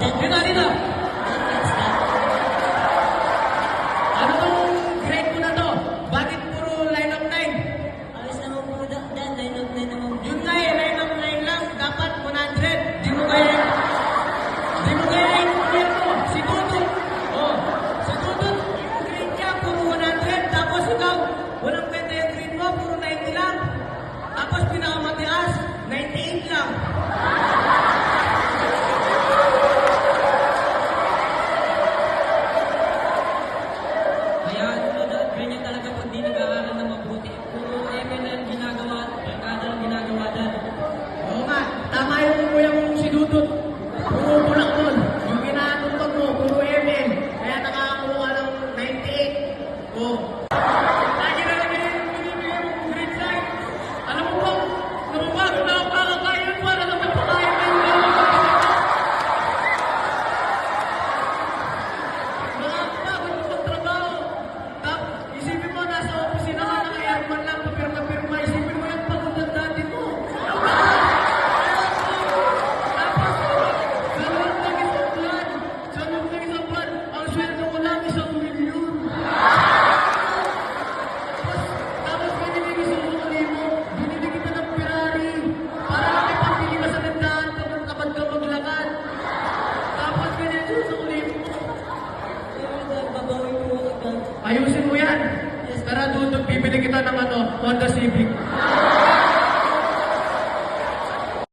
Dito, dito. Ano tong grade mo na to? Bakit puro line of 9? Ayos naman po dan, line of 9 naman. Yun nga eh, line of 9 lang. Dapat 100. Di mo kaya i-clear ko. Si Tutut. Oh, si Tutut, yung grade niya puro 100. Tapos ikaw, walang pwede yung grade mo, puro 90 lang. Tapos pinakamatias, 98 lang. Kaya ano na, ganyan talaga pag di nag-aaral na mabuti. Puro eme na yung ginagawa, barkada ang ginagawa dan. Oo nga, tama yung kuya mong si Dudut. Puro bulak doon. Yung ginatutog mo, puro MN. Kaya nakakakuha ka ng 98. Oo. Lagi na lang yung binibigay mong grade sign. Alam mo ba, bago na ako kakakain para naman pakain kayo. Nakakapagod mo magtrabaho. Tapos, isipin mo, nasa opisina ka, naka-airman lang, papirma-pirma. Isipin mo yung pagod ng dati mo. Tapos, sa loob ng isang buwan, ang sweldo ko lang 1,000,000. Tapos binibigay sa mo, binili kita ng Ferrari para lang ipambili ka sa tindahan kapag ka maglakad. Tapos binibigay sa mo. Pero dan, babawin po ako dan. Ayusin mo yan. Tara, Dudut, bibili kita ng Honda Civic.